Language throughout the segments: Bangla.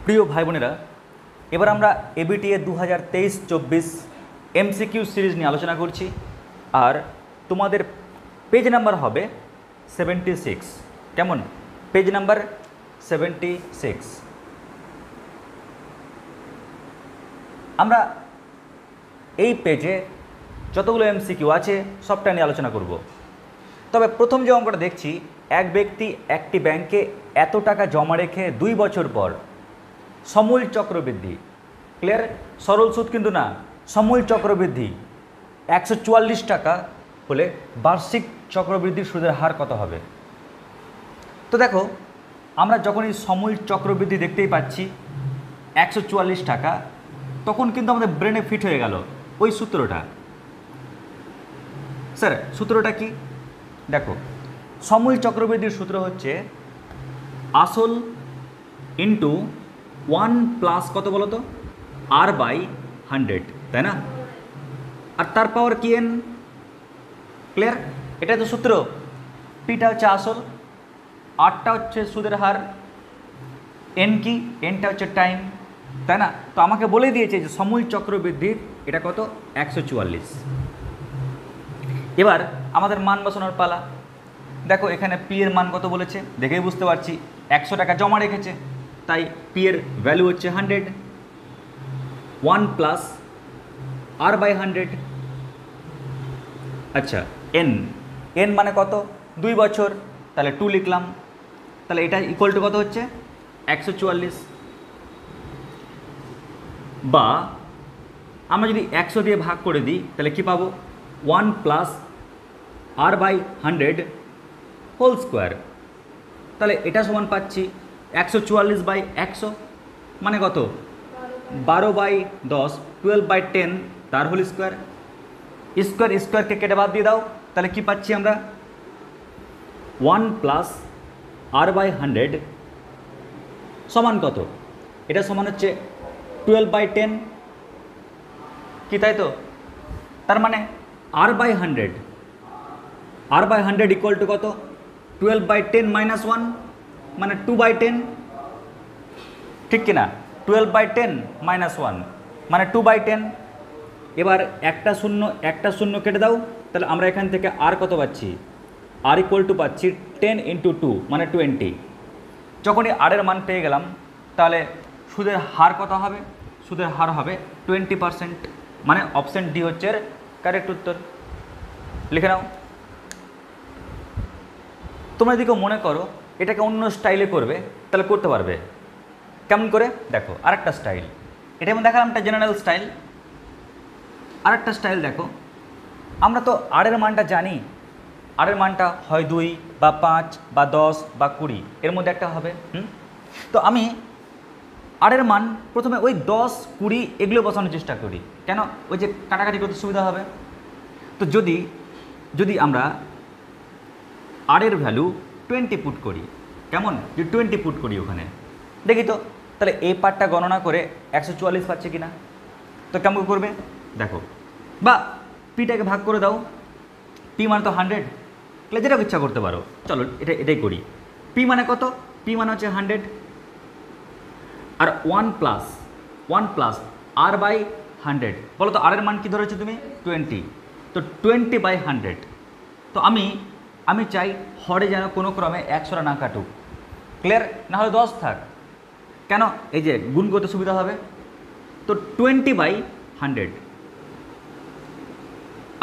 প্রিয় ভাই বোনেরা, এবার আমরা এবিটিএ 2023-24 এমসিকিউ সিরিজ নিয়ে আলোচনা করছি। আর তোমাদের পেজ নাম্বার হবে 76। কেমন? Page number 76। আমরা এই পেজে যতগুলো এমসিকিউ আছে সবটা নিয়ে আলোচনা করব। তবে প্রথম যে অঙ্কটা দেখছি, এক ব্যক্তি একটি ব্যাংকে এত টাকা জমা রেখে 2 বছর পর সমূল চক্রবৃদ্ধি, ক্লিয়ার? সরল সুদ কিন্তু না, সমূল চক্রবৃদ্ধি 144 টাকা হলে বার্ষিক চক্রবৃদ্ধির সুদের হার কত হবে? তো দেখো, আমরা যখন এই সমূল চক্রবৃদ্ধি দেখতেই পাচ্ছি 144 টাকা, তখন কিন্তু আমাদের ব্রেনে ফিট হয়ে গেল ওই সূত্রটা। স্যার সূত্রটা কি? দেখো, সমূল চক্রবৃদ্ধির সূত্র হচ্ছে আসল ইন্টু 1 প্লাস কত বলো তো, r/100, তাই না? আর তার পাওয়ার কি n, ক্লিয়ার? এটা তো সূত্র। পিটা হচ্ছে আসল, আরটা হচ্ছে সুদের হার, এন কি, এনটা হচ্ছে টাইম, তাই না? তো আমাকে বলে দিয়েছে যে সমূল চক্রবৃদ্ধির এটা কত, 144। এবার আমাদের মান বসানোর পালা। দেখো এখানে পি এর মান কত বলেছে, দেখেই বুঝতে পারছি 100 টাকা জমা রেখেছে, তাই পি এর ভ্যালু হচ্ছে 100। 1 প্লাস r/100। আচ্ছা, এন, এন মানে কত, 2 বছর, তাহলে 2 লিখলাম। তাহলে এটা ইকুয়াল টু কত হচ্ছে, 144। বা আমরা যদি 100 দিয়ে ভাগ করে দিই তাহলে কি পাবো, 1 প্লাস r/100 হোল স্কোয়ার। তাহলে এটা সমান পাচ্ছি 144/100 মানে কত, 12/10, 12/10 তার হোল স্কোয়ার। স্কোয়ার স্কোয়ারকে কেটে বাদ দিয়ে দাও, তাহলে কি পাচ্ছি আমরা, 1 প্লাস r/100 সমান কত, এটা সমান হচ্ছে 12/10 কি, তাই তো? তার মানে r/100 ইকুয়াল টু কত, 12/10 মাইনাস 1 মানে 2/10, ঠিক কিনা? 12/10 মাইনাস 1 মানে 2/10। এবার একটা শূন্য কেটে দাও, তাহলে আমরা এখান থেকে আর কত পাচ্ছি, আর ইকুয়াল টু পাচ্ছি 10 × 2 মানে 20। যখনই আর এর মান পেয়ে গেলাম, তাহলে সুদের হার কত হবে? সুদের হার হবে 20%, মানে অপশন ডি হচ্ছে কারেক্ট উত্তর। লিখে নাও। তোমরা যদি কেউ মনে করো এটাকে অন্য স্টাইলে করবে, তাহলে করতে পারবে। কেমন করে? দেখো আরেকটা স্টাইল, এটা আমি দেখালাম একটা জেনারেল স্টাইল। আরেকটা স্টাইল দেখো, আমরা তো আর এর মানটা জানি, আর এর মানটা হয় 2 বা 5 বা 10 বা 20 এর মধ্যে একটা হবে। তো আমি আর এর মান প্রথমে ওই 10, 20 এগুলো বসানোর চেষ্টা করি। কেন? ওই যে কাটাকাটি করতে সুবিধা হবে। তো যদি আমরা আর এর ভ্যালু 20 পুট করি, কেমন? যে 20 পুট করি ওখানে, দেখি তো তাহলে এই পার্টটা গণনা করে 144 পাচ্ছে কিনা। তো কেমন করবে দেখো, বা পিটাকে ভাগ করে দাও, পি মানে তো 100, যেটা ইচ্ছা করতে পারো। চলো এটাই করি। পি মানে কত, পি মানে হচ্ছে 100, আর 1 প্লাস r/100। বলো তো আর এর মান কি ধরেছো তুমি, 20, তো 20/100। তো আমি চাই হরে যেন কোনো ক্রমে 100টা না কাটুক, ক্লিয়ার? না হলে 10 থাক, কেন? এই যে গুণ করতে সুবিধা হবে। তো 20/100,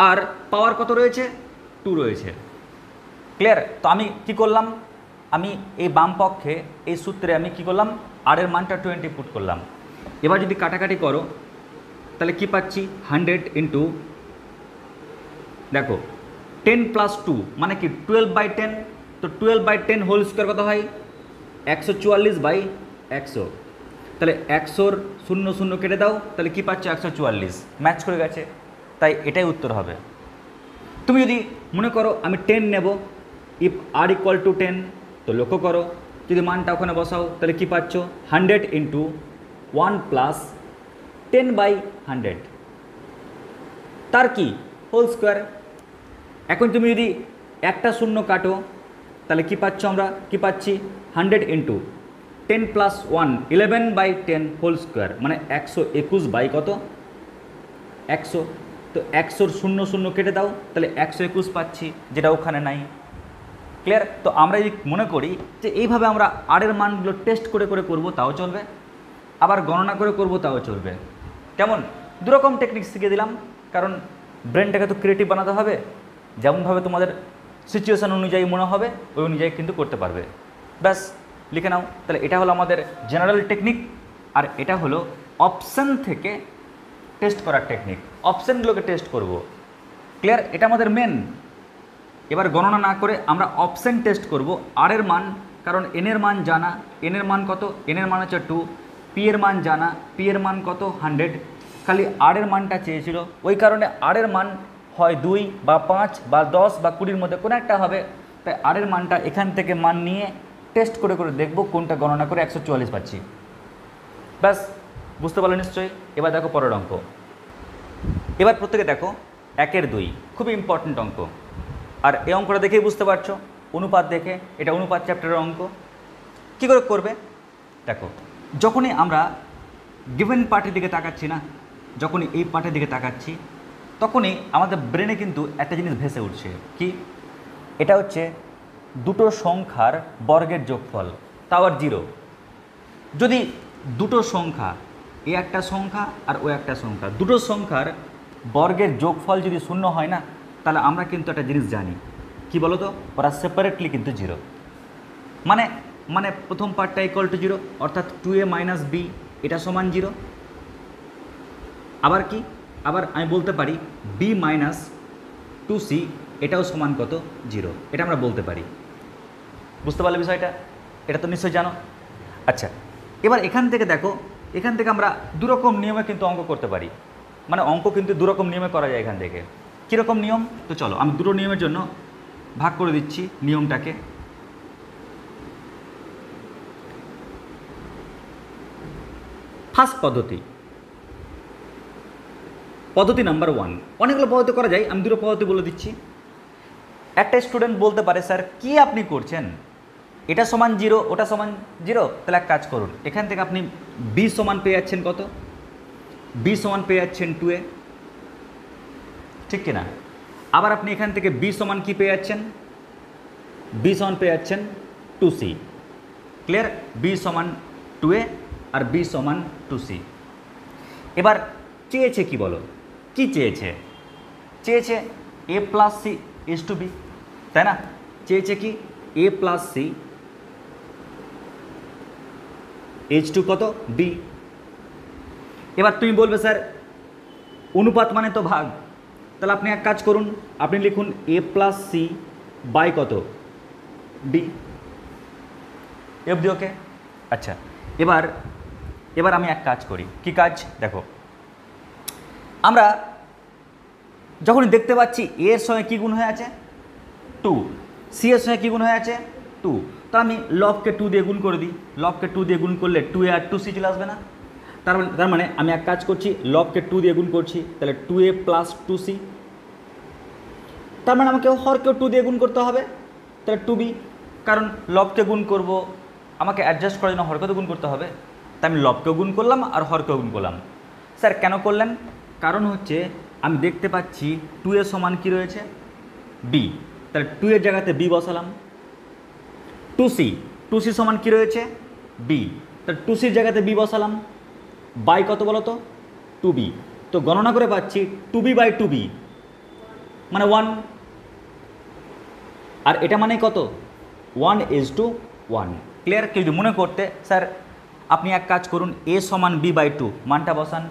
আর পাওয়ার কত রয়েছে, 2 রয়েছে, ক্লিয়ার? তো আমি কি করলাম, আমি এই বাম পক্ষে এই সূত্রে আমি কি করলাম, আর এর মানটা 20 পুট করলাম। এবার যদি কাটাকাটি করো তাহলে কি পাচ্ছি, 100 ইন্টু, দেখো 10 প্লাস 2 মানে কি 12/10, তো 12/10 হোল স্কোয়ার কত হয়, 144/100। তাহলে 100 0 কেটে দাও, তাহলে কি পাচ্ছ, 144, ম্যাচ করে গেছে, তাই এটাই উত্তর হবে। তুমি যদি মনে করো আমি 10 নেব, ইফ আর ইকুয়াল টু 10, তো লক্ষ্য করো যদি মানটা ওখানে বসাও তাহলে কি পাচ্ছ, 100 ইন্টু 1 প্লাস 10/100 তার কি হোল স্কোয়ার। এখন তুমি যদি একটা শূন্য কাটো তাহলে কি পাচ্ছ, আমরা কি পাচ্ছি, 100 ইন্টু 10+1 11/10 হোল স্কোয়ার মানে 121 বাই কত 100। তো 100-র 0 0 কেটে দাও, তাহলে 121 পাচ্ছি, যেটা ওখানে নাই। ক্লিয়ার? তো আমরা যদি মনে করি যে এইভাবে আমরা আর এর মানগুলো টেস্ট করে করে করবো তাও চলবে, আবার গণনা করে করবো তাও চলবে। কেমন? দুরকম টেকনিক শিখে দিলাম, কারণ ব্রেনটাকে তো ক্রিয়েটিভ বানাতে হবে। যেমনভাবে তোমাদের সিচুয়েশান অনুযায়ী মনে হবে ওই অনুযায়ী কিন্তু করতে পারবে। ব্যাস লিখে নাও। তাহলে এটা হলো আমাদের জেনারেল টেকনিক, আর এটা হলো অপশান থেকে টেস্ট করার টেকনিক। অপশানগুলোকে টেস্ট করব। ক্লিয়ার? এটা আমাদের মেন। এবার গণনা না করে আমরা অপশান টেস্ট করব আর এর মান, কারণ এন এর মান জানা। এন এর মান কত? এন এর মান হচ্ছে 2। পি এর মান জানা। পি এর মান কত? 100। খালি আর এর মানটা চেয়েছিল, ওই কারণে আর এর মান হয় 2 বা 5 বা 10 বা 20-র মধ্যে কোনো একটা হবে। তাই আর এর মানটা এখান থেকে মান নিয়ে টেস্ট করে করে দেখব কোনটা গণনা করে 144 পাচ্ছি। ব্যাস, বুঝতে পারলো নিশ্চয়ই। এবার দেখো পরের অঙ্ক। এবার প্রত্যেকে দেখো 1/2, খুবই ইম্পর্ট্যান্ট অঙ্ক। আর এই অঙ্কটা দেখেই বুঝতে পারছো, অনুপাত দেখে, এটা অনুপাত চ্যাপ্টারের অঙ্ক। কী করে করবে দেখো, যখনই আমরা গিভেন পার্টের দিকে তাকাচ্ছি না, যখনই এই পার্টের দিকে তাকাচ্ছি, তখনই আমাদের ব্রেনে কিন্তু একটা জিনিস ভেসে উঠছে। কি? এটা হচ্ছে দুটো সংখ্যার বর্গের যোগফল, তাও আর 0। যদি দুটো সংখ্যা, এ একটা সংখ্যা আর ও একটা সংখ্যা, দুটো সংখ্যার বর্গের যোগফল যদি 0 হয় না, তাহলে আমরা কিন্তু একটা জিনিস জানি। কি বলো তো? ওরা সেপারেটলি কিন্তু 0। মানে মানে প্রথম পার্টটা = 0, অর্থাৎ 2a - b এটা সমান 0। আবার কি? আবার আমি বলতে পারি b - 2c এটাও সমান কত? 0। এটা আমরা বলতে পারি। বুঝতে পারলে বিষয়টা? এটা তো নিশ্চয়ই জানো। আচ্ছা, এবার এখান থেকে দেখো, এখান থেকে আমরা দুরকম নিয়মে কিন্তু অঙ্ক করতে পারি। মানে অঙ্ক কিন্তু দুরকম নিয়মে করা যায় এখান থেকে। কীরকম নিয়ম? তো চলো আমি দুটো নিয়মের জন্য ভাগ করে দিচ্ছি নিয়মটাকে। ফার্স্ট পদ্ধতি নাম্বার 1। অনেকগুলো পদ্ধতি করা যায়, আমি দুটো পদ্ধতি বলে দিচ্ছি। একটা স্টুডেন্ট বলতে পারে, স্যার কি আপনি করছেন? এটা সমান 0, ওটা সমান 0। তাহলে এক কাজ করুন, এখান থেকে আপনি b সমান পেয়ে যাচ্ছেন কত? b সমান পেয়ে যাচ্ছেন 2a, ঠিক কিনা? আবার আপনি এখান থেকে b সমান কি পেয়ে যাচ্ছেন? b সমান পেয়ে যাচ্ছেন 2c। ক্লিয়ার? b সমান 2a আর b সমান 2c। এবার চেয়েছে কি বলো? কি চেয়েছে? চেয়েছে a + c = b, তাই না? চেয়েছে কি? a + c h2 কত? b। এবার তুমি বলবে, স্যার অনুপাত মানে তো ভাগ। তাহলে আপনি এক কাজ করুন, আপনি লিখুন a + c বাই কত? b। অবধি ওকে? আচ্ছা, এবার আমি এক কাজ করি। কি কাজ? দেখো, আমরা যখনই দেখতে পাচ্ছি a এর সঙ্গে কী গুণ হয়ে আছে? 2। c এর সঙ্গে কী গুণ হয়ে আছে? 2। তো আমি লবকে 2 দিয়ে গুণ করে দিই। লবকে 2 দিয়ে গুণ করলে 2a আর 2c চলে আসবে না? তার মানে আমি এক কাজ করছি, লবকে 2 দিয়ে গুণ করছি, তাহলে 2a + 2c। তার মানে আমাকে হরকেও 2 দিয়ে গুণ করতে হবে, তাহলে 2b। কারণ লবকে গুণ করব, আমাকে অ্যাডজাস্ট করার জন্য হরকে তো গুণ করতে হবে। তাই আমি লবকেও গুণ করলাম আর হরকেও গুণ করলাম। স্যার কেন করলেন? কারণ হচ্ছে আমি দেখতে পাচ্ছি 2a সমান কী রয়েছে? b। তাহলে 2 এর জায়গাতে b বসালাম। 2c সমান কী রয়েছে? b। তাহলে 2cর জায়গাতে b বসালাম। বাই কত বলো তো? 2b। তো গণনা করে পাচ্ছি 2b/2b মানে 1। আর এটা মানে কত? 1:1। ক্লিয়ার? কেউ যদি মনে করতে, স্যার আপনি এক কাজ করুন, a সমান b/2 মানটা বসান।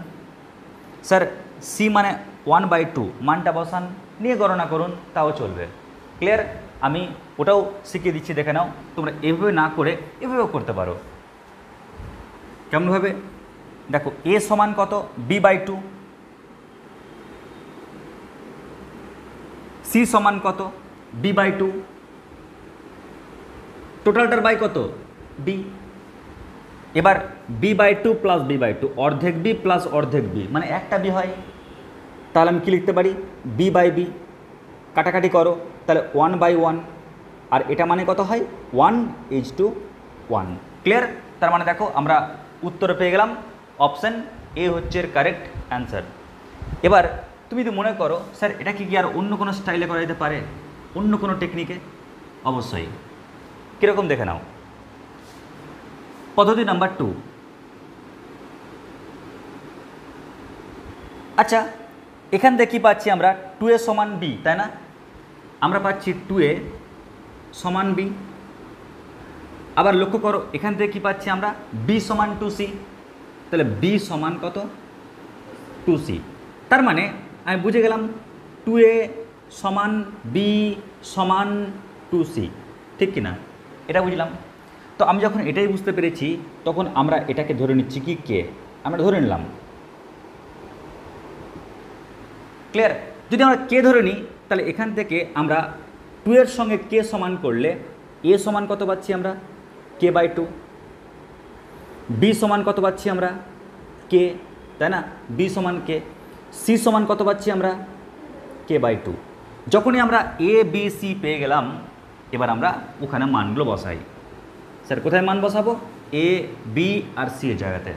স্যার c মানে 1/2 মানটা বসান, নিয়ে গণনা করুন, তাও চলবে। ক্লিয়ার? আমি ওটাও শিখিয়ে দিচ্ছি, দেখে নাও। তোমরা এভাবে না করে এভাবেও করতে পারো। কেমনভাবে? দেখো a সমান কত? b/2। c সমান কত? b/2। টোটালটার বাই কত? b। এবার b/2 + b/2 অর্ধেক b প্লাস অর্ধেক b মানে একটা b হয়। তাহলে আমি কী লিখতে পারি? b/b। কাটাকাটি করো, তাহলে 1/1। আর এটা মানে কত হয়? 1:1। ক্লিয়ার? তার মানে দেখো আমরা উত্তরে পেয়ে গেলাম অপশান এ হচ্ছে কারেক্ট অ্যান্সার। এবার তুমি যদি মনে করো স্যার এটা কি আর অন্য কোনো স্টাইলে করা যেতে পারে, অন্য কোনো টেকনিকে? অবশ্যই। কীরকম দেখে নাও। পদ্ধতি নাম্বার 2। আচ্ছা, এখান থেকে কী পাচ্ছি আমরা? 2a সমান b, তাই না? আমরা পাচ্ছি 2a সমান b। আবার লক্ষ্য করো এখান থেকে কী পাচ্ছি আমরা? b সমান 2c। তাহলে b সমান কত? 2c। তার মানে আমি বুঝে গেলাম 2a সমান b সমান 2c, ঠিক কি না? এটা বুঝলাম। তো আমি যখন এটাই বুঝতে পেরেছি তখন আমরা এটাকে ধরে নিচ্ছি কি কে, আমরা ধরে নিলাম। ক্লিয়ার? যদি আমরা কে ধরে নিই তাহলে এখান থেকে আমরা 2 এর সঙ্গে কে সমান করলে এ সমান কত পাচ্ছি আমরা? k/2। বি সমান কত পাচ্ছি আমরা? কে, তাই না? বি সমান কে। সি সমান কত পাচ্ছি আমরা? k/2। যখনই আমরা এ বি সি পেয়ে গেলাম এবার আমরা ওখানে মানগুলো বসাই। স্যার কোথায় মান বসাবো? এ বি আর সি এর জায়গাতে।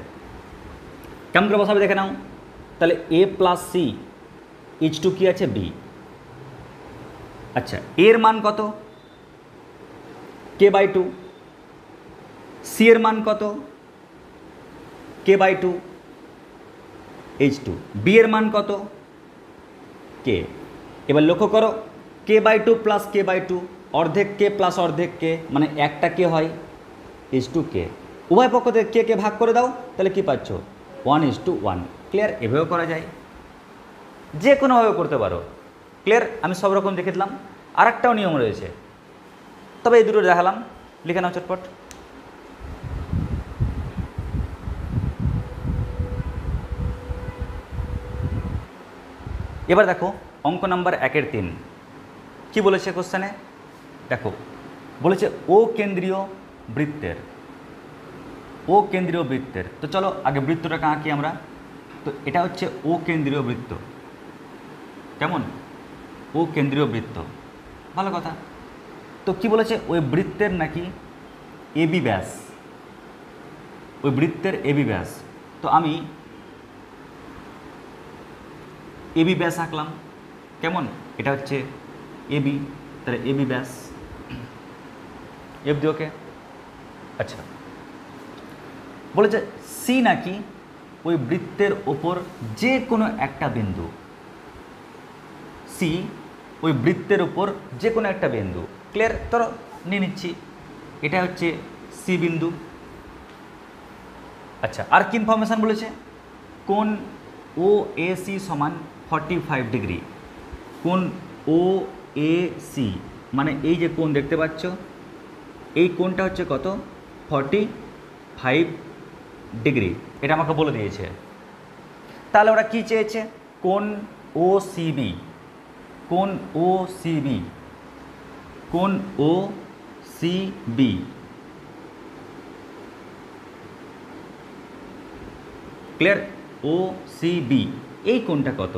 কেমন করে বসাবে দেখে নাও। তাহলে এ প্লাস সি ইজ টু কী আছে? বি। আচ্ছা, এর মান কত? k/2। সি এর মান কত? k/2 h2। বি এর মান কত? কে। এবার লক্ষ্য করো k/2 প্লাস k/2 অর্ধেক কে প্লাস অর্ধেক কে মানে একটা কে হয় h2k। উভয় পক্ষ থেকে কে কে ভাগ করে দাও, তাহলে কি পাচ্ছ? 1:1। ক্লিয়ার? এভাবেও করা যায়, যে কোনোভাবে করতে পারো। ক্লিয়ার? আমি সব রকম দেখে দিলাম। আর একটাও নিয়ম রয়েছে, তবে এই দুটো দেখালাম। লিখে নাও চটপট। এবার দেখো অঙ্ক নাম্বার 1-3 কি বলেছে কোশ্চেনে? দেখো বলেছে ও কেন্দ্রীয় বৃত্তের, ও কেন্দ্রীয় বৃত্তের। তো চলো আগে বৃত্তটাকে আঁকি আমরা। তো এটা হচ্ছে ও কেন্দ্রীয় বৃত্ত। কেমন? ও কেন্দ্রীয় বৃত্ত, ভালো কথা। তো কি বলেছে? ওই বৃত্তের নাকি এবি ব্যাস, ওই বৃত্তের এবি ব্যাস। তো আমি এবি ব্যাস আঁকলাম। কেমন? এটা হচ্ছে এবি, তাহলে এবি ব্যাস এফ দিওকে। আচ্ছা, বলেছে সি নাকি ওই বৃত্তের ওপর যে কোনো একটা বিন্দু, সি ওই বৃত্তের ওপর যে কোনো একটা বিন্দু। ক্লিয়ার? ধরো নিয়ে নিচ্ছি এটা হচ্ছে সি বিন্দু। আচ্ছা, আর কি ইনফরমেশান বলেছে? কোণ ও এ সি সমান 45 ডিগ্রি। কোণ ও এ সি মানে এই যে কোণ দেখতে পাচ্ছ, এই কোণটা হচ্ছে কত? 45 ডিগ্রি। এটা আমাকে বলে দিয়েছে। তাহলে ওরা কি চেয়েছে? কোণ ও সিবি, কোণ ও সিবি, কোণ ও সিবি। ক্লিয়ার? ও সিবি এই কোণটা কত?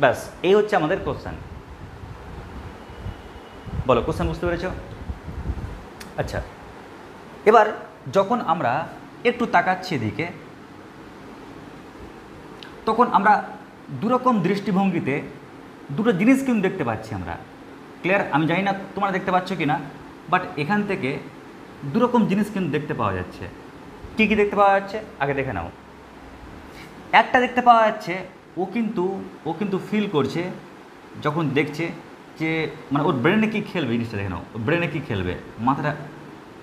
ব্যাস এই হচ্ছে আমাদের কোশ্চেন। বলো কোশ্চেন বুঝতে পেরেছ? আচ্ছা, এবার যখন আমরা একটু তাকাচ্ছি এদিকে তখন আমরা দুরকম দৃষ্টিভঙ্গিতে দুটো জিনিস কিন্তু দেখতে পাচ্ছি আমরা। ক্লিয়ার? আমি জানি না তোমরা দেখতে পাচ্ছ কি না, বাট এখান থেকে দুরকম জিনিস কিন্তু দেখতে পাওয়া যাচ্ছে। কী কী দেখতে পাওয়া যাচ্ছে আগে দেখে নাও। একটা দেখতে পাওয়া যাচ্ছে ও কিন্তু ফিল করছে যখন দেখছে যে মানে ওর ব্রেনে কী খেলবে, জিনিসটা দেখে নাও। ওর ব্রেনে কী খেলবে, মাথাটা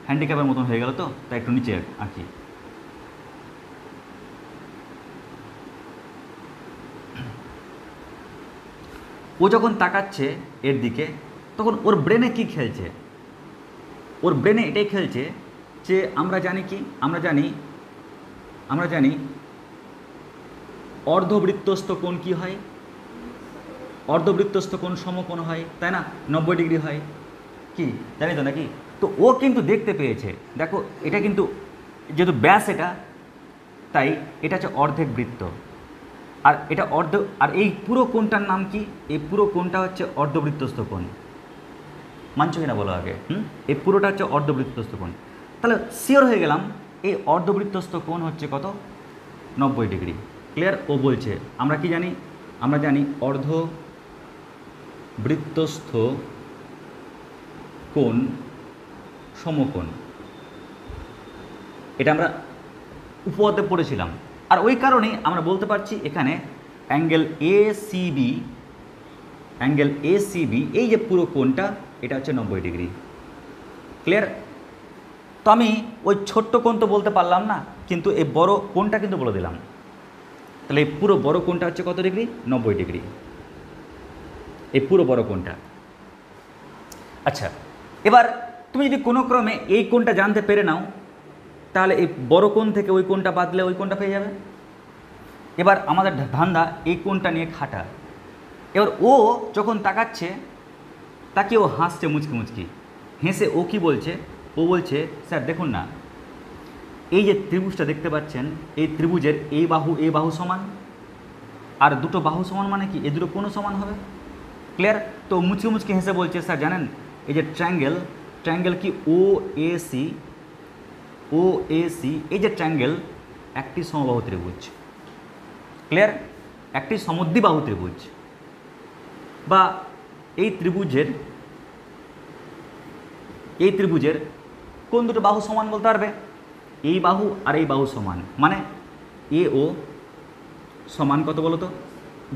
হ্যান্ডিক্যাপের মতন হয়ে গেল, তো তাই একটু নিচে আঁকি। ও যখন তাকাচ্ছে এর দিকে তখন ওর ব্রেনে কি খেলছে? ওর ব্রেনে এটাই খেলছে যে আমরা জানি অর্ধবৃত্তস্থ কোণ কি হয়? অর্ধবৃত্তস্থ কোণ সমকোণ হয়, তাই না? 90 ডিগ্রি হয়, কি জানি তো নাকি? তো ও কিন্তু দেখতে পেয়েছে। দেখো এটা কিন্তু যেহেতু ব্যাস এটা, তাই এটা হচ্ছে অর্ধেক বৃত্ত। আর এটা আর এই পুরো কোণটার নাম কি? এই পুরো কোণটা হচ্ছে অর্ধবৃত্তস্থ কোণ। মানছো কিনা বলো আগে। এই পুরোটা হচ্ছে অর্ধবৃত্তস্থ কোণ। তাহলে শিওর হয়ে গেলাম এই অর্ধবৃত্তস্থ কোণ হচ্ছে কত, 90 ডিগ্রি। ক্লিয়ার? ও বলছে আমরা কি জানি, আমরা জানি অর্ধবৃত্তস্থ কোণ সমকোণ, এটা আমরা উপপাদ্যে পড়েছিলাম। আর ওই কারণেই আমরা বলতে পারছি এখানে অ্যাঙ্গেল এসিবি এই যে পুরো কোণটা এটা হচ্ছে 90 ডিগ্রি। ক্লিয়ার? তো আমি ওই ছোট্ট কোণ তো বলতে পারলাম না, কিন্তু এই বড় কোণটা কিন্তু বলে দিলাম। তাহলে এই পুরো বড় কোণটা হচ্ছে কত ডিগ্রি, 90 ডিগ্রি, এই পুরো বড় কোণটা। আচ্ছা, এবার তুমি যদি কোনো ক্রমে এই কোণটা জানতে পেরে নাও, তাহলে এই বড় কোণ থেকে ওই কোণটা বাদলে ওই কোণটা পেয়ে যাবে। এবার আমাদের ধান্দা এই কোণটা নিয়ে খাটা। এবার ও যখন তাকাচ্ছে, তাকে ও হাসছে মুচকি মুচকি, হেসে ও কি বলছে, ও বলছে স্যার দেখুন না, এই যে ত্রিভুজটা দেখতে পাচ্ছেন, এই ত্রিভুজের এই বাহু সমান, আর দুটো বাহু সমান মানে কি এই দুটো কোণও সমান হবে। ক্লিয়ার? তো মুচকি মুচকি হেসে বলছে স্যার জানেন এই যে ট্রায়াঙ্গেল কি ও এসি এই যে ট্রায়াঙ্গেল একটি সমবাহু ত্রিভুজ। ক্লিয়ার? একটি সমদ্বিবাহু ত্রিভুজ, বা এই ত্রিভুজের কোন দুটো বাহু সমান বলতে পারবে? এই বাহু আর এই বাহু সমান, মানে এ ও সমান কত বলো তো,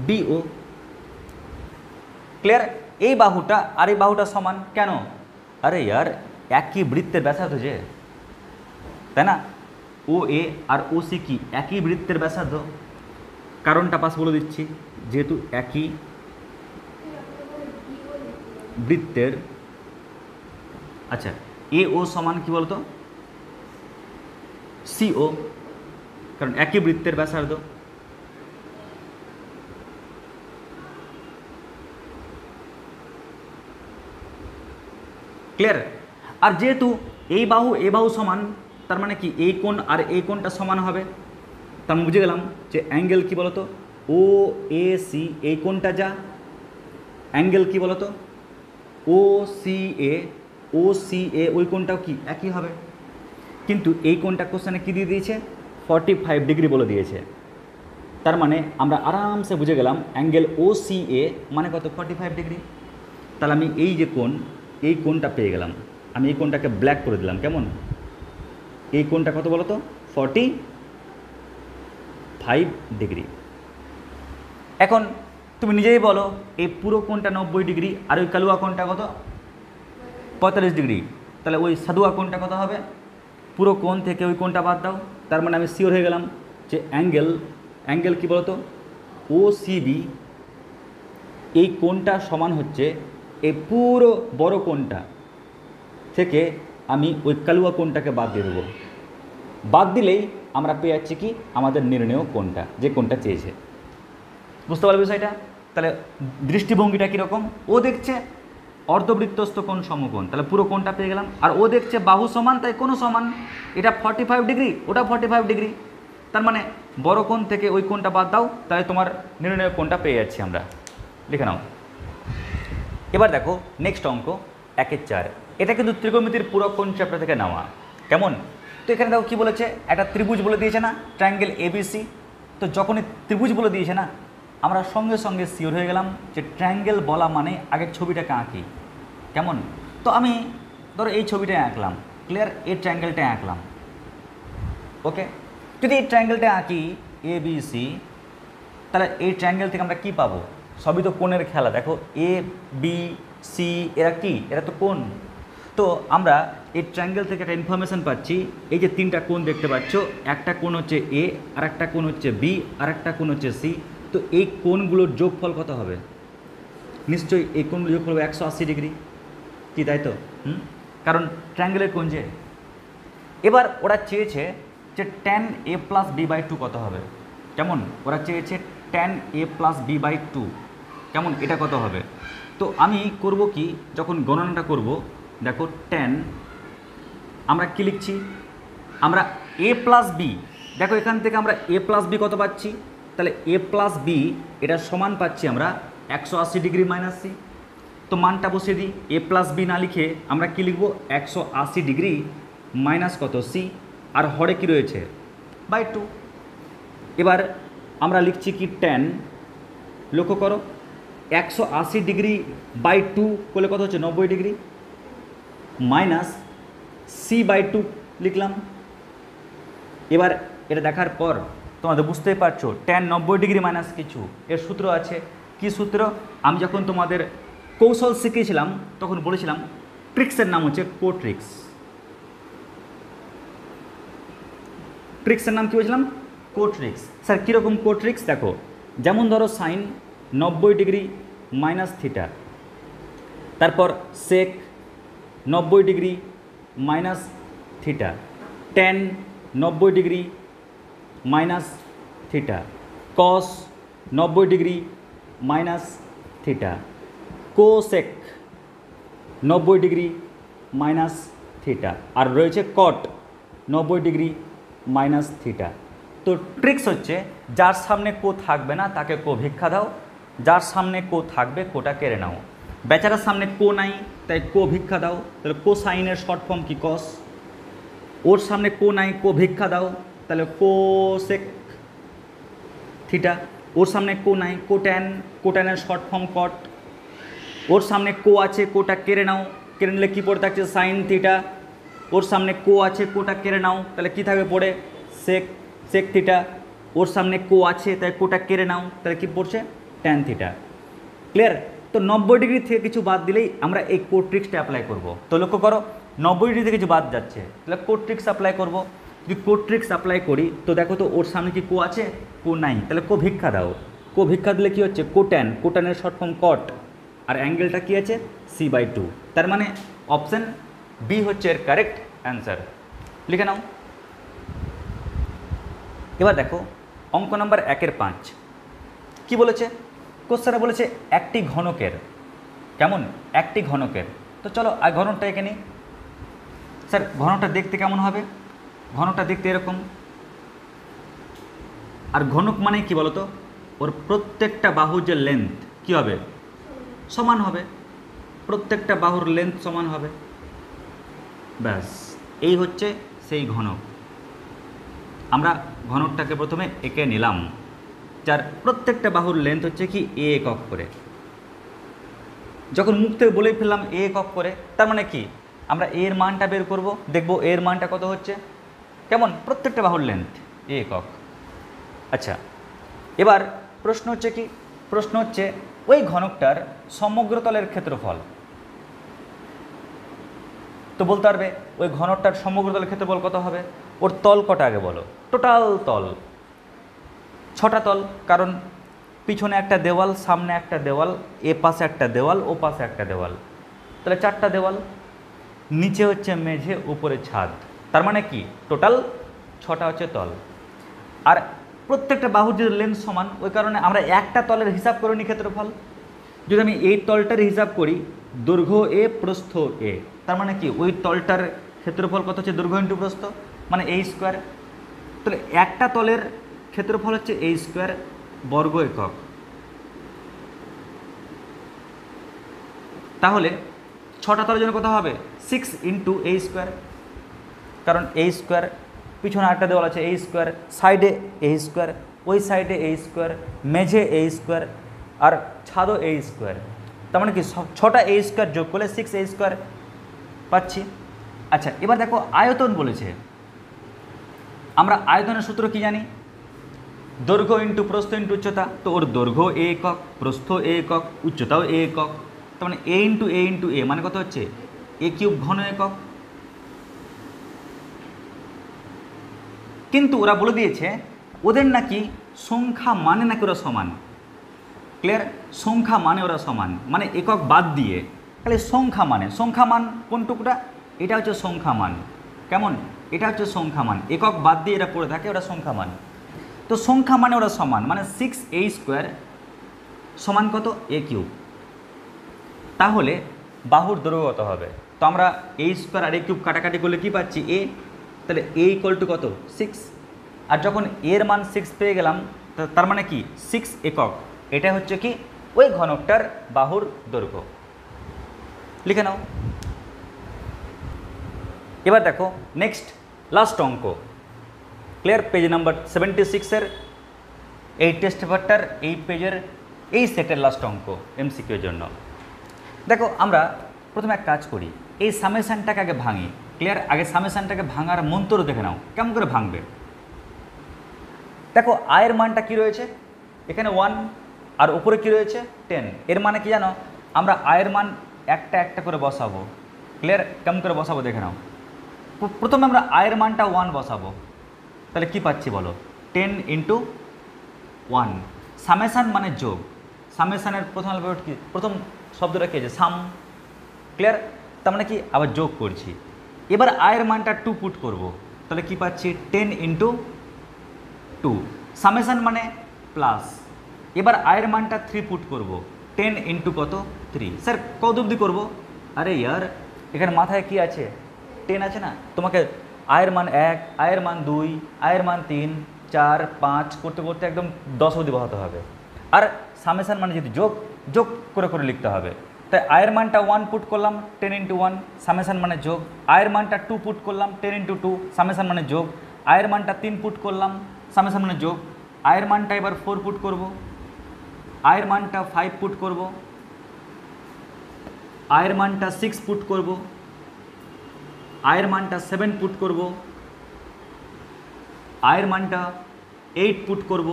বি ও। ক্লিয়ার? এই বাহুটা আর এই বাহুটা সমান কেন? আরে यार একই বৃত্তের ব্যাসার্ধ যে, তাই না? ও এ আর ও সি কি একই বৃত্তের ব্যাসার্ধ। কারণটা পাশ বলে দিচ্ছি, যেহেতু একই বৃত্তের, আচ্ছা এ ও সমান কি বলতো, সি ও, কারণ একই বৃত্তের ব্যাসার্ধ। ক্লিয়ার? আর যেহেতু এই বাহু সমান, তার মানে কি এই কোণ আর এই কোণটা সমান হবে। তা আমি বুঝে গেলাম যে অ্যাঙ্গেল কি বলতো, ও এ সি এই কোণটা যা, অ্যাঙ্গেল কি বলতো ও সি এ ওই কোণটাও কি একই হবে। কিন্তু এই কোণটা কোশ্চেনে কী দিয়ে দিয়েছে, 45 ডিগ্রি বলে দিয়েছে। তার মানে আমরা আরামসে বুঝে গেলাম অ্যাঙ্গেল ও সি এ মানে কত, 45 ডিগ্রি। তাহলে আমি এই যে কোণ, এই কোণটা পেয়ে গেলাম। আমি এই কোণটাকে ব্ল্যাক করে দিলাম, কেমন? এই কোণটা কত বলো তো, 45 ডিগ্রি। এখন তুমি নিজেই বলো এই পুরো কোণটা 90 ডিগ্রি, আর ওই কালুয়া কোণটা কত, 45 ডিগ্রি। তাহলে ওই সাদুয়া কোণটা কত হবে? পুরো কোণ থেকে ওই কোণটা বাদ দাও। তার মানে আমি শিওর হয়ে গেলাম যে অ্যাঙ্গেল কি বলতো, ও সিবি এই কোণটা সমান হচ্ছে এই পুরো বড় কোণটা থেকে আমি ওই কালুয়া কোণটাকে বাদ দিয়ে দেবো। বাদ দিলেই আমরা পেয়ে যাচ্ছি কি আমাদের নির্ণেয় কোণটা, যে কোণটা চেয়েছে। বুঝতে পারবে বিষয়টা? তাহলে দৃষ্টিভঙ্গিটা কীরকম, ও দেখছে অর্ধবৃত্তস্থ কোণ সমকোণ, তাহলে পুরো কোণটা পেয়ে গেলাম। আর ও দেখছে বাহু সমান, তাই কোণও সমান, এটা 45 ডিগ্রি ওটা 45 ডিগ্রি। তার মানে বড় কোণ থেকে ওই কোণটা বাদ দাও, তাহলে তোমার নির্ণয় কোণটা পেয়ে যাচ্ছি আমরা। লিখে নাও। এবার দেখো নেক্সট অঙ্ক 1-4। এটা কিন্তু ত্রিকোণমিতির পুরো কোণ চ্যাপ্টার থেকে নেওয়া। কেমন? তো এখানে দেখো কী বলেছে, একটা ত্রিভুজ বলে দিয়েছে না, ট্রায়াঙ্গেল এবিসি। তো যখনই ত্রিভুজ বলে দিয়েছে না, আমরা সঙ্গে সঙ্গে শিওর হয়ে গেলাম যে ট্রায়াঙ্গেল বলা মানে আগের ছবিটাকে আঁকি। কেমন? তো আমি ধরো এই ছবিটা আঁকলাম। ক্লিয়ার? এই ট্রায়াঙ্গেলটা আঁকলাম। ওকে, যদি এই ট্রায়াঙ্গেলটা আঁকি এবিসি, তাহলে এই ট্রায়াঙ্গেল থেকে আমরা কি পাবো? সবই তো কোণের খেলা। দেখো এ বি সি এরা কি, এরা তো কোণ। তো আমরা এই ট্রায়াঙ্গেল থেকে একটা ইনফরমেশান পাচ্ছি, এই যে তিনটা কোণ দেখতে পাচ্ছ, একটা কোণ হচ্ছে এ, আর একটা কোণ হচ্ছে বি, আর একটা কোণ হচ্ছে সি। তো এই কোণগুলোর যোগফল কত হবে? নিশ্চয়ই এই কোণগুলোর যোগফল হবে 180 ডিগ্রি। কি তাই তো? কারণ ট্রায়াঙ্গেলের কোণ যে। এবার ওরা চেয়েছে যে tan a + b/2 কত হবে। কেমন? ওরা চেয়েছে tan a + b/2 কেমন, এটা কত হবে? তো আমি করব কি, যখন গণনাটা করব, দেখো tan, আমরা কি লিখছি, আমরা a + b, দেখো এখান থেকে আমরা a + b কত পাচ্ছি, তাহলে a + b এটা সমান পাচ্ছি আমরা 180 ডিগ্রি - c। তো মানটা বসিয়ে দিই, এ প্লাস বি না লিখে আমরা কী লিখবো, 180 ডিগ্রি মাইনাস কত সি, আর হরে কী রয়েছে বাই 2। এবার আমরা লিখছি কি tan, লক্ষ্য করো 180 ডিগ্রি বাই 2 করলে কত হচ্ছে 90 ডিগ্রি, মাইনাস সি বাই 2 লিখলাম। এবার এটা দেখার পর তোমাদের বুঝতেই পারছো tan 90 ডিগ্রি মাইনাস কিছু, এর সূত্র আছে। কি সূত্র? আমি যখন তোমাদের কৌশল শিখিয়েছিলাম তখন বলেছিলাম ট্রিক্সের নাম হচ্ছে কোট্রিক্স। ট্রিক্সের নাম কী বলছিলাম? কোট্রিক্স। স্যার কীরকম কোট্রিক্স? দেখো, যেমন ধরো সাইন 90 ডিগ্রি মাইনাস থিটা, তারপর sec 90 degree minus theta, tan 90 degree minus theta, cos 90 degree minus theta, cosec 90 degree minus theta, আর রয়েছে কট 90 ডিগ্রি মাইনাস থিটা। তো ট্রিক্স হচ্ছে যার সামনে কো থাকবে না তাকে কো ভিক্ষা দাও, যার সামনে কো থাকবে কোটা কেড়ে নাও। বেচারার সামনে কো নাই তাই কো ভিক্ষা দাও, তাহলে কো সাইনের শর্ট ফর্ম কি কস। ওর সামনে কো নাই, কো ভিক্ষা দাও, তাহলে কোসেক থিটা। ওর সামনে কো নাই, কোট্যান, কোট্যানের শর্ট ফর্ম কট। ওর সামনে কো আছে, কোটা কেড়ে নাও, কেড়ে নিলে কী পড়ে থাকছে সাইন থিটা। ওর সামনে কো আছে, কোটা কেড়ে নাও, তাহলে কী থাকবে পড়ে সেক, সেক থিটা। ওর সামনে কো আছে তাই কোটা কেড়ে নাও, তাহলে কী পড়ছে ট্যান থিটা। ক্লিয়ার? তো 90 ডিগ্রি থেকে কিছু বাদ দিলেই আমরা এই কোড ট্রিক্সটা অ্যাপ্লাই করব। তো লক্ষ্য করো 90 ডিগ্রি থেকে কিছু বাদ যাচ্ছে, তাহলে কোড ট্রিক্স অ্যাপ্লাই করব। যদি কোড ট্রিক্স অ্যাপ্লাই করি তো দেখো তো ওর সামনে কি কো আছে, কো নাই, তাহলে কো ভিক্ষা দাও। কো ভিক্ষা দিলে কী হচ্ছে কোট্যান, কোট্যানের শর্ট ফর্ম কট, আর অ্যাঙ্গেলটা কী আছে সি বাই 2। তার মানে অপশান বি হচ্ছে এর কারেক্ট অ্যান্সার। লিখে নাও। এবার দেখো অঙ্ক নম্বর 1-5 কি বলেছে? কোশ্চেনে বলেছে একটি ঘনকের, কেমন একটি ঘনকের। তো চলো আর ঘনকটা এঁকে নিই। স্যার ঘনকটা দেখতে কেমন হবে? ঘনকটা দেখতে এরকম। আর ঘনক মানে কি বলতো? ওর প্রত্যেকটা বাহুর যে লেন্থ কী হবে সমান হবে, প্রত্যেকটা বাহুর লেন্থ সমান হবে। ব্যাস এই হচ্ছে সেই ঘনক। আমরা ঘনকটাকে প্রথমে এঁকে নিলাম, যার প্রত্যেকটা বাহুর লেন্থ হচ্ছে কি এ একক করে। যখন মুখ থেকে বলেই ফেললাম এ একক করে, তার মানে কি আমরা এর মানটা বের করব, দেখব এর মানটা কত হচ্ছে, কেমন প্রত্যেকটা বাহুর লেন্থ এ একক। আচ্ছা এবার প্রশ্ন হচ্ছে কি, প্রশ্ন হচ্ছে ওই ঘনকটার সমগ্র তলের ক্ষেত্রফল। তো বলতে পারবে ওই ঘনকটার সমগ্র তলের ক্ষেত্রফল কত হবে? ওর তল কটা আগে বলো? টোটাল তল 6টা তল, কারণ পিছনে একটা দেওয়াল, সামনে একটা দেওয়াল, এ পাশে একটা দেওয়াল, ও পাশে একটা দেওয়াল, তাহলে 4টা দেওয়াল। নিচে হচ্ছে মেঝে, উপরে ছাদ, তার মানে কি টোটাল 6টা হচ্ছে তল। আর প্রত্যেকটা বাহুর যে লেন্থ সমান, ওই কারণে আমরা একটা তলের হিসাব করে নিই ক্ষেত্রফল। যদি আমি এই তলটার হিসাব করি দৈর্ঘ্য এ প্রস্থ এ, তার মানে কি ওই তলটার ক্ষেত্রফল কত হচ্ছে দৈর্ঘ্য ইন্টু প্রস্থ, মানে এই স্কোয়ার। তাহলে একটা তলের ক্ষেত্রফল হচ্ছে এই স্কোয়ার বর্গ একক। তাহলে 6টা তলের জন্য কত হবে 6 ইন্টু এ স্কোয়ার, কারণ এই স্কোয়ার, পিছনে একটা দেওয়াল আছে এই স্কোয়ার, সাইডে এই স্কোয়ার, ওই সাইডে এই স্কোয়ার, মেঝে এই স্কোয়ার, আর ছাদও এই স্কোয়ার। তার মানে কি 6টা এই স্কোয়ার যোগ করলে 6 এই স্কোয়ার পাচ্ছি। আচ্ছা এবার দেখো আয়তন বলেছে, আমরা আয়তনের সূত্র কি জানি? দৈর্ঘ্য ইন্টু প্রস্থ ইন্টু উচ্চতা। তো ওর দৈর্ঘ্য এ একক, প্রস্থ এ একক, উচ্চতাও এ একক, তার মানে এ ইন্টু এ মানে কত হচ্ছে এ কিউব ঘন একক। কিন্তু ওরা বলে দিয়েছে ওদের নাকি সংখ্যা মানে নাকি ওরা সমান। ক্লিয়ার? সংখ্যা মানে ওরা সমান, মানে একক বাদ দিয়ে তাহলে সংখ্যা মানে, সংখ্যা মান কোনটুকুটা? এটা হচ্ছে সংখ্যা মান, কেমন এটা হচ্ছে সংখ্যা মান, একক বাদ দিয়ে এরা পড়ে থাকে, ওরা সংখ্যা মান। তো সংখ্যা মানে ওরা সমান, মানে 6a স্কোয়ার সমান কত এ কিউব। তাহলে বাহুর দৈর্ঘ্য কত হবে? তো আমরা এ স্কোয়ার আর এ কিউব কাটাকাটি করলে কি পাচ্ছি এ, তাহলে এ ইকুয়াল টু কত 6। আর যখন এর মান 6 পেয়ে গেলাম তার মানে কি 6 একক, এটা হচ্ছে কি ওই ঘনকটার বাহুর দৈর্ঘ্য। লিখে নাও। এবার দেখো নেক্সট লাস্ট অঙ্ক, ক্লিয়ার, পেজ নাম্বার 76-এর এই টেস্ট পেপারটার এই পেজের এই সেটের লাস্ট অঙ্ক এমসিকিউর জন্য। দেখো আমরা প্রথমে এক কাজ করি, এই সামেশানটাকে আগে ভাঙি, ক্লিয়ার। আগে সামেশানটাকে ভাঙার মন্ত্র দেখে নাও কেমন করে ভাঙবে। দেখো আয়ের মানটা কি রয়েছে এখানে 1, আর উপরে কি রয়েছে 10। এর মানে কি জানো, আমরা আয়ের মান একটা একটা করে বসাবো, ক্লিয়ার। কেমন করে বসাবো দেখে নাও। প্রথমে আমরা আয়ের মানটা 1 বসাবো, তাহলে কি পাচ্ছি বলো, 10 × 1। সামেশান মানে যোগ, সামেশানের প্রথম শব্দটা কি আছে, সাম, ক্লিয়ার। তার মানে কি আবার যোগ করছি। এবার আয়ের মানটা 2 পুট করব, তাহলে কি পাচ্ছি 10 × 2। সামেশান মানে প্লাস। এবার আয়ের মানটা 3 পুট করব, 10 × কত 3। স্যার কত অবধি করবো, আরে ইয়ার এখানে মাথায় কি আছে 10 আছে না, তোমাকে আয়ের মান 1, আয়ের মান 2, আয়ের মান 3, 4, 5 করতে করতে একদম 10 অবধি বসাতে হবে। আর সামেশান মানে যদি যোগ যোগ করে করে লিখতে হবে, তাই আয়ের মানটা 1 পুট করলাম 10 × 1, সামেশান মানে যোগ। আয়ের মানটা 2 পুট করলাম 10 × 2, সামেশান মানে যোগ। আয়ের মানটা 3 পুট করলাম, সামেশান মানে যোগ। আয়ের মানটা এবার 4 পুট করব, আয়ের মানটা 5 পুট করব, আয়ের মানটা 6 পুট করব, আয়ের মানটা 7 পুট করব, আয়ের মানটা 8 পুট করব,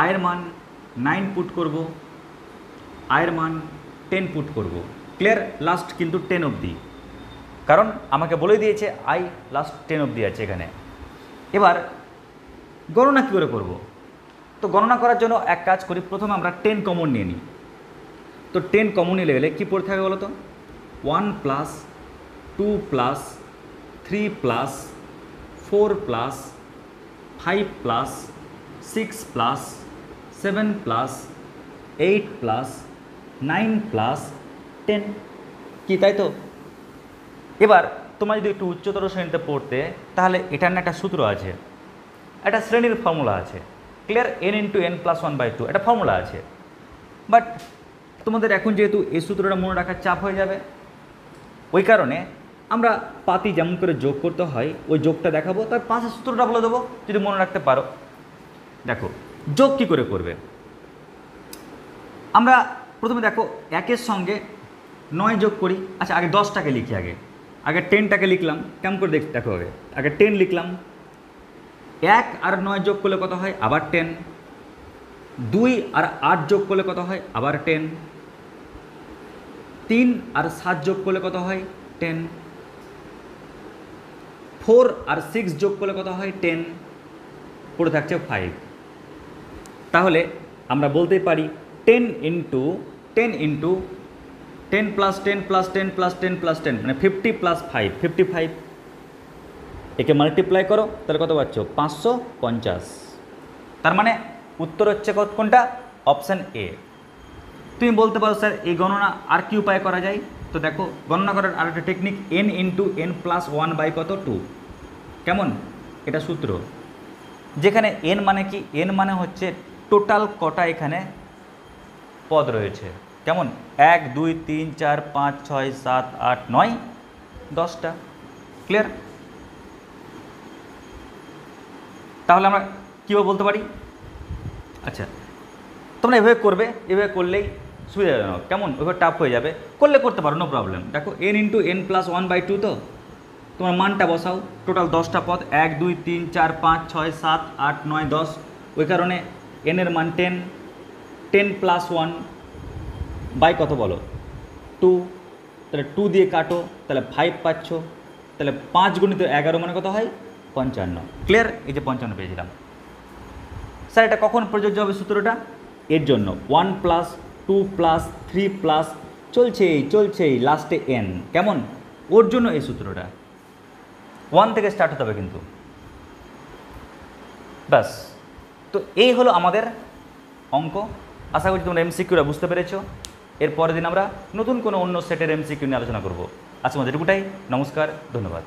আয়ের মান 9 পুট করব, আয়ের মান 10 পুট করব, ক্লিয়ার। লাস্ট কিন্তু 10 অবধি, কারণ আমাকে বলে দিয়েছে আই লাস্ট 10 অবধি আছে এখানে। এবার গণনা কী করে করব, তো গণনা করার জন্য এক কাজ করি, প্রথমে আমরা 10 কমন নিয়ে নিই। তো 10 কমন নিয়ে গেলে কী পড়তে হবে বলো তো, 1 + 2 + 3 + 4 + 5 + 6 + 7 + 8 + 9 + 10, কি তাই তো। এবার তোমরা যদি একটু উচ্চতর শ্রেণীতে পড়তে, তাহলে এটার না একটা সূত্র আছে, একটা শ্রেণীর ফর্মুলা আছে, ক্লিয়ার। n × n + 1/2 একটা ফর্মুলা আছে। বাট তোমাদের এখন যেহেতু এই সূত্রটা মনে রাখার চাপ হয়ে যাবে, ওই কারণে আমরা পাতি যেমন করে যোগ করতে হয় ওই যোগটা দেখাবো, তার পাশের সূত্রটা বলে দেবো যদি মনে রাখতে পারো। দেখো যোগ কী করে করবে, আমরা প্রথমে দেখো 1-এর সঙ্গে 9 যোগ করি। আচ্ছা আগে 10টাকে লিখি, আগে 10টাকে লিখলাম, কেমন করে দেখো, আগে 10 লিখলাম। 1 আর 9 যোগ করলে কত হয়, আবার 10। 2 আর 8 যোগ করলে কত হয়, আবার 10। 3 আর 7 যোগ করলে কত হয়, 10। 4 আর 6 যোগ করলে কত হয়, 10। পড়ে থাকছে 5। তাহলে আমরা বলতেই পারি 10 × 10 + 10 + 10 + 10 + 10 + 10 মানে 50 + 5 55। একে মাল্টিপ্লাই করো তাহলে কত পাচ্ছ, 550। তার মানে উত্তর হচ্ছে কোনটা, অপশান এ। তুমি বলতে পারো স্যার এই গণনা আর কি উপায় করা যায়, তো দেখো গণনা করার আরেকটা টেকনিক, n × n + 1/2। কেমন, এটা সূত্র, যেখানে n মানে কি, n মানে হচ্ছে টোটাল কটা এখানে পদ রয়েছে, কেমন 1 2 3 4 5 6 7 8 9 10টা, ক্লিয়ার। তাহলে আমরা কীভাবে বলতে পারি, আচ্ছা তোমরা এভাবে করবে, এভাবে করলেই সুবিধাজনক, কেমন ওইভাবে টাফ হয়ে যাবে, করলে করতে পারো নো প্রবলেম। দেখো n × n + 1/2, তো তোমার মানটা বসাও, টোটাল 10টা পদ 1 2 3 4 5 6 7 8 9 10, ওই কারণে n এর মান 10, 10 + 1 বাই কত বলো 2, তাহলে 2 দিয়ে কাটো তাহলে 5 পাচ্ছ, তাহলে 5 × 11 মানে কত হয় 55, ক্লিয়ার। এই যে 55 পেয়েছিলাম। স্যার এটা কখন প্রযোজ্য হবে সূত্রটা, এর জন্য 1 + 2 + 3 + চলছেই লাস্টে n, কেমন ওর জন্য এই সূত্রটা 1 থেকে স্টার্ট হতে হবে কিন্তু, ব্যাস। তো এই হলো আমাদের অঙ্ক। আশা করছি তোমরা এমসিকিউটা বুঝতে পেরেছো। এর পরের দিন আমরা নতুন কোনো অন্য সেটের এমসিকিউ নিয়ে আলোচনা করব। আজকের মধ্যে এটুকুটাই, নমস্কার, ধন্যবাদ।